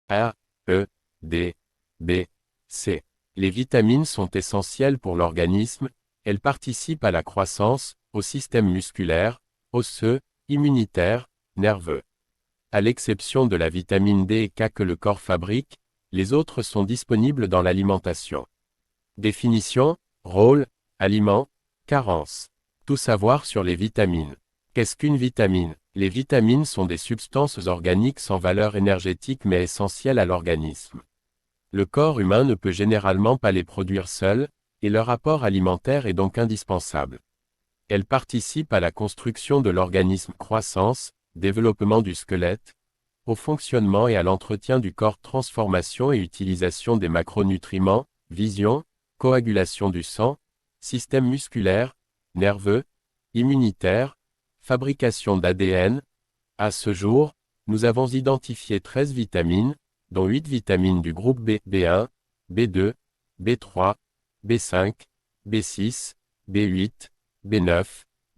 A, E, D, B, C. Les vitamines sont essentielles pour l'organisme, elles participent à la croissance, au système musculaire, osseux, immunitaire, nerveux. À l'exception de la vitamine D et K que le corps fabrique, les autres sont disponibles dans l'alimentation. Définition, rôle, aliment, carence. Tout savoir sur les vitamines. Qu'est-ce qu'une vitamine? Les vitamines sont des substances organiques sans valeur énergétique mais essentielles à l'organisme. Le corps humain ne peut généralement pas les produire seul, et leur apport alimentaire est donc indispensable. Elles participent à la construction de l'organisme, croissance, développement du squelette, au fonctionnement et à l'entretien du corps, transformation et utilisation des macronutriments, vision, coagulation du sang, système musculaire, nerveux, immunitaire, fabrication d'ADN. À ce jour, nous avons identifié 13 vitamines, dont 8 vitamines du groupe B, B1, B2, B3, B5, B6, B8, B9,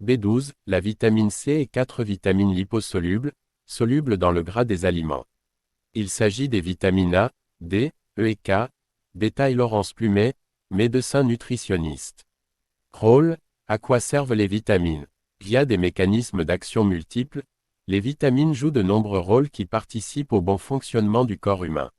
B12, la vitamine C et 4 vitamines liposolubles, solubles dans le gras des aliments. Il s'agit des vitamines A, D, E et K, détaille Laurence Plumet, médecin nutritionniste. Rôle, à quoi servent les vitamines? Via des mécanismes d'action multiples, les vitamines jouent de nombreux rôles qui participent au bon fonctionnement du corps humain.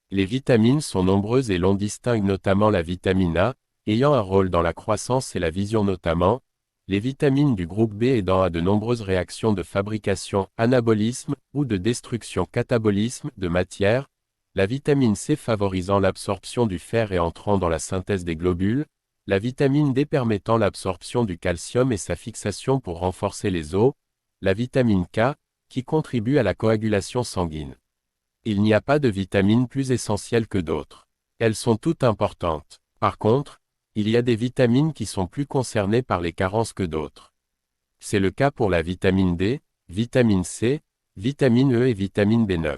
Les vitamines sont nombreuses et l'on distingue notamment la vitamine A, ayant un rôle dans la croissance et la vision notamment, les vitamines du groupe B aidant à de nombreuses réactions de fabrication, anabolisme, ou de destruction, catabolisme, de matière, la vitamine C favorisant l'absorption du fer et entrant dans la synthèse des globules, la vitamine D permettant l'absorption du calcium et sa fixation pour renforcer les os, la vitamine K, qui contribue à la coagulation sanguine. Il n'y a pas de vitamines plus essentielles que d'autres. Elles sont toutes importantes. Par contre, il y a des vitamines qui sont plus concernées par les carences que d'autres. C'est le cas pour la vitamine D, vitamine C, vitamine E et vitamine B9.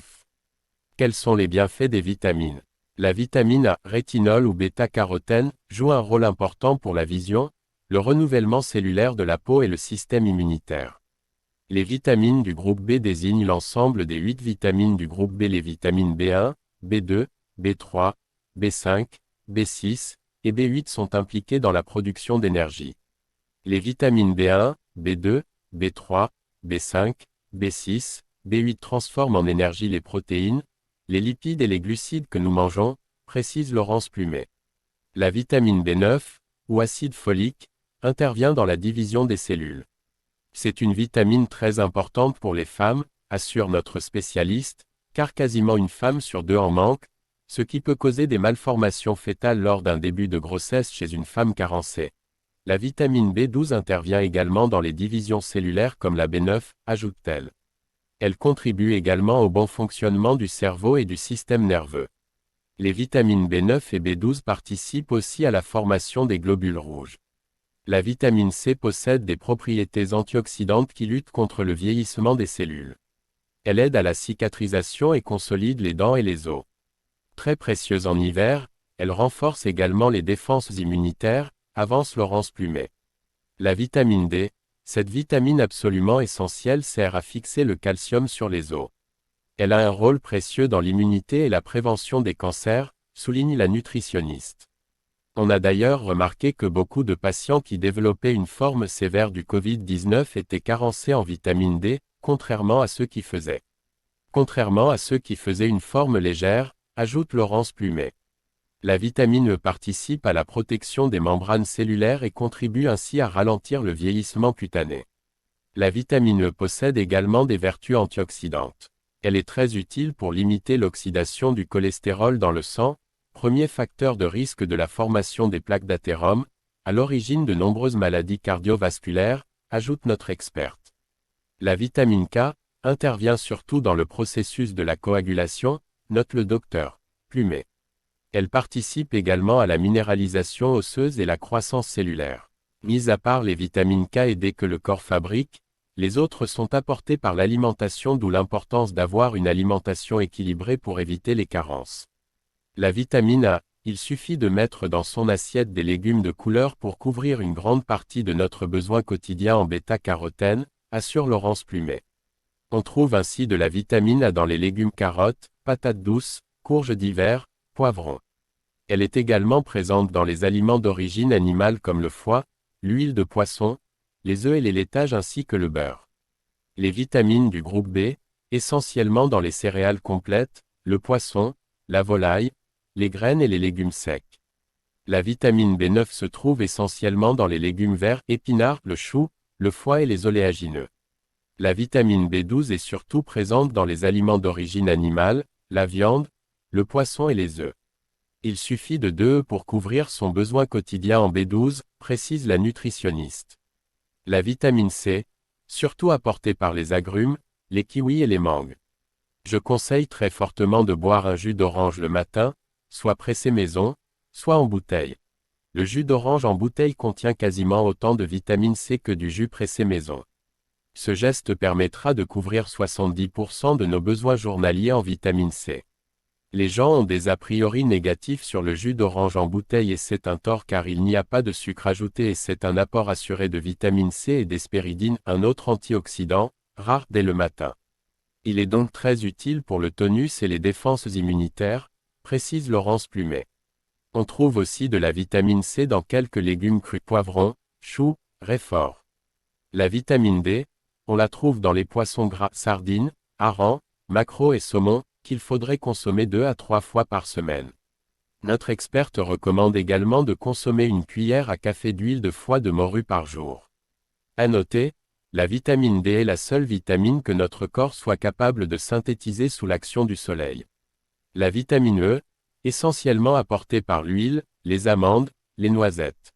Quels sont les bienfaits des vitamines? La vitamine A, rétinol ou bêta-carotène, joue un rôle important pour la vision, le renouvellement cellulaire de la peau et le système immunitaire. Les vitamines du groupe B désignent l'ensemble des 8 vitamines du groupe B. Les vitamines B1, B2, B3, B5, B6 et B8 sont impliquées dans la production d'énergie. Les vitamines B1, B2, B3, B5, B6, B8 transforment en énergie les protéines, les lipides et les glucides que nous mangeons, précise Laurence Plumet. La vitamine B9, ou acide folique, intervient dans la division des cellules. C'est une vitamine très importante pour les femmes, assure notre spécialiste, car quasiment une femme sur 2 en manque, ce qui peut causer des malformations fœtales lors d'un début de grossesse chez une femme carencée. La vitamine B12 intervient également dans les divisions cellulaires comme la B9, ajoute-t-elle. Elle contribue également au bon fonctionnement du cerveau et du système nerveux. Les vitamines B9 et B12 participent aussi à la formation des globules rouges. La vitamine C possède des propriétés antioxydantes qui luttent contre le vieillissement des cellules. Elle aide à la cicatrisation et consolide les dents et les os. Très précieuse en hiver, elle renforce également les défenses immunitaires, avance Laurence Plumet. La vitamine D, cette vitamine absolument essentielle sert à fixer le calcium sur les os. Elle a un rôle précieux dans l'immunité et la prévention des cancers, souligne la nutritionniste. On a d'ailleurs remarqué que beaucoup de patients qui développaient une forme sévère du Covid-19 étaient carencés en vitamine D, contrairement à ceux qui faisaient une forme légère, ajoute Laurence Plumet. La vitamine E participe à la protection des membranes cellulaires et contribue ainsi à ralentir le vieillissement cutané. La vitamine E possède également des vertus antioxydantes. Elle est très utile pour limiter l'oxydation du cholestérol dans le sang, premier facteur de risque de la formation des plaques d'athérome, à l'origine de nombreuses maladies cardiovasculaires, ajoute notre experte. La vitamine K intervient surtout dans le processus de la coagulation, note le docteur Plumet. Elle participe également à la minéralisation osseuse et la croissance cellulaire. Mis à part les vitamines K et D que le corps fabrique, les autres sont apportées par l'alimentation, d'où l'importance d'avoir une alimentation équilibrée pour éviter les carences. La vitamine A, il suffit de mettre dans son assiette des légumes de couleur pour couvrir une grande partie de notre besoin quotidien en bêta-carotène, assure Laurence Plumet. On trouve ainsi de la vitamine A dans les légumes carottes, patates douces, courges d'hiver, poivrons. Elle est également présente dans les aliments d'origine animale comme le foie, l'huile de poisson, les œufs et les laitages ainsi que le beurre. Les vitamines du groupe B, essentiellement dans les céréales complètes, le poisson, la volaille, les graines et les légumes secs. La vitamine B9 se trouve essentiellement dans les légumes verts, épinards, le chou, le foie et les oléagineux. La vitamine B12 est surtout présente dans les aliments d'origine animale, la viande, le poisson et les œufs. Il suffit de 2 œufs pour couvrir son besoin quotidien en B12, précise la nutritionniste. La vitamine C, surtout apportée par les agrumes, les kiwis et les mangues. Je conseille très fortement de boire un jus d'orange le matin, soit pressé maison, soit en bouteille. Le jus d'orange en bouteille contient quasiment autant de vitamine C que du jus pressé maison. Ce geste permettra de couvrir 70% de nos besoins journaliers en vitamine C. Les gens ont des a priori négatifs sur le jus d'orange en bouteille et c'est un tort car il n'y a pas de sucre ajouté et c'est un apport assuré de vitamine C et d'hespéridine, un autre antioxydant, rare dès le matin. Il est donc très utile pour le tonus et les défenses immunitaires, précise Laurence Plumet. On trouve aussi de la vitamine C dans quelques légumes crus, poivrons, choux, raifort. La vitamine D, on la trouve dans les poissons gras, sardines, harengs, maquereaux et saumons, qu'il faudrait consommer 2 à 3 fois par semaine. Notre experte recommande également de consommer une cuillère à café d'huile de foie de morue par jour. À noter, la vitamine D est la seule vitamine que notre corps soit capable de synthétiser sous l'action du soleil. La vitamine E, essentiellement apportée par l'huile, les amandes, les noisettes.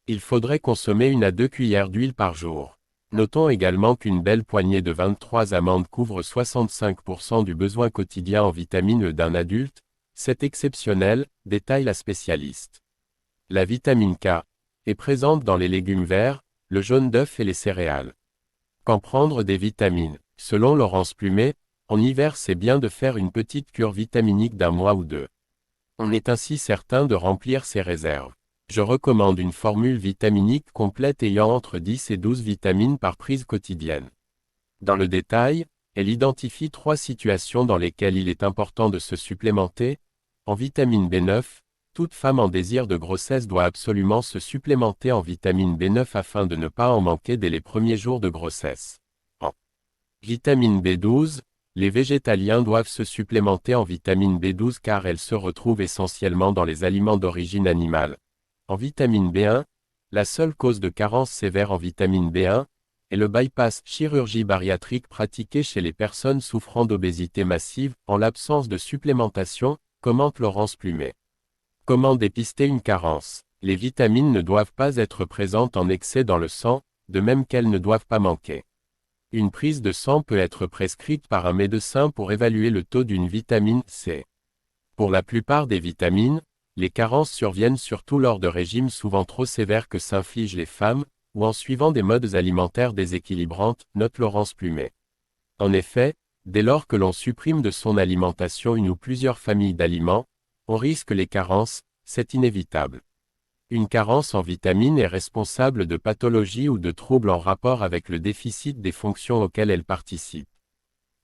Il faudrait consommer 1 à 2 cuillères d'huile par jour. Notons également qu'une belle poignée de 23 amandes couvre 65% du besoin quotidien en vitamine E d'un adulte, c'est exceptionnel, détaille la spécialiste. La vitamine K est présente dans les légumes verts, le jaune d'œuf et les céréales. Quand prendre des vitamines? Selon Laurence Plumet, en hiver c'est bien de faire une petite cure vitaminique d'1 mois ou 2. On est ainsi certain de remplir ses réserves. Je recommande une formule vitaminique complète ayant entre 10 et 12 vitamines par prise quotidienne. Dans le détail, elle identifie 3 situations dans lesquelles il est important de se supplémenter. En vitamine B9, toute femme en désir de grossesse doit absolument se supplémenter en vitamine B9 afin de ne pas en manquer dès les premiers jours de grossesse. En vitamine B12, les végétaliens doivent se supplémenter en vitamine B12 car elle se retrouve essentiellement dans les aliments d'origine animale. En vitamine B1, la seule cause de carence sévère en vitamine B1 est le bypass, chirurgie bariatrique pratiquée chez les personnes souffrant d'obésité massive, en l'absence de supplémentation, commente Laurence Plumet. Comment dépister une carence? Les vitamines ne doivent pas être présentes en excès dans le sang, de même qu'elles ne doivent pas manquer. Une prise de sang peut être prescrite par un médecin pour évaluer le taux d'une vitamine C. Pour la plupart des vitamines, les carences surviennent surtout lors de régimes souvent trop sévères que s'infligent les femmes, ou en suivant des modes alimentaires déséquilibrantes, note Laurence Plumet. En effet, dès lors que l'on supprime de son alimentation une ou plusieurs familles d'aliments, on risque les carences, c'est inévitable. Une carence en vitamines est responsable de pathologies ou de troubles en rapport avec le déficit des fonctions auxquelles elle participe.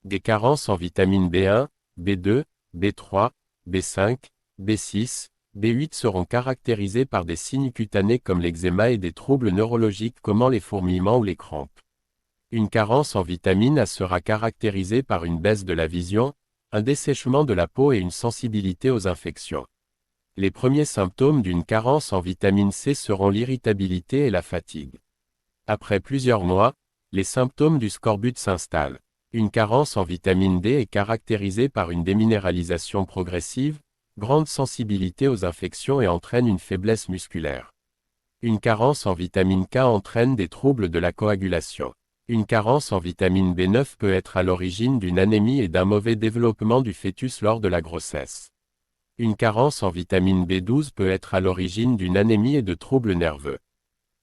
Des carences en vitamine B1, B2, B3, B5, B6, B8 seront caractérisées par des signes cutanés comme l'eczéma et des troubles neurologiques comme les fourmillements ou les crampes. Une carence en vitamine A sera caractérisée par une baisse de la vision, un dessèchement de la peau et une sensibilité aux infections. Les premiers symptômes d'une carence en vitamine C seront l'irritabilité et la fatigue. Après plusieurs mois, les symptômes du scorbut s'installent. Une carence en vitamine D est caractérisée par une déminéralisation progressive, grande sensibilité aux infections et entraîne une faiblesse musculaire. Une carence en vitamine K entraîne des troubles de la coagulation. Une carence en vitamine B9 peut être à l'origine d'une anémie et d'un mauvais développement du fœtus lors de la grossesse. Une carence en vitamine B12 peut être à l'origine d'une anémie et de troubles nerveux.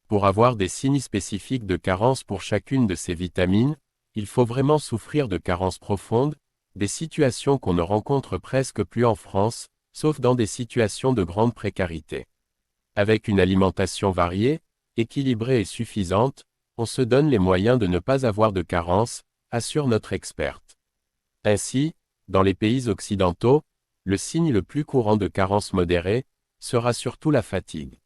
Pour avoir des signes spécifiques de carence pour chacune de ces vitamines, il faut vraiment souffrir de carences profondes, des situations qu'on ne rencontre presque plus en France, sauf dans des situations de grande précarité. Avec une alimentation variée, équilibrée et suffisante, on se donne les moyens de ne pas avoir de carence, assure notre experte. Ainsi, Dans les pays occidentaux, le signe le plus courant de carence modérée sera surtout la fatigue.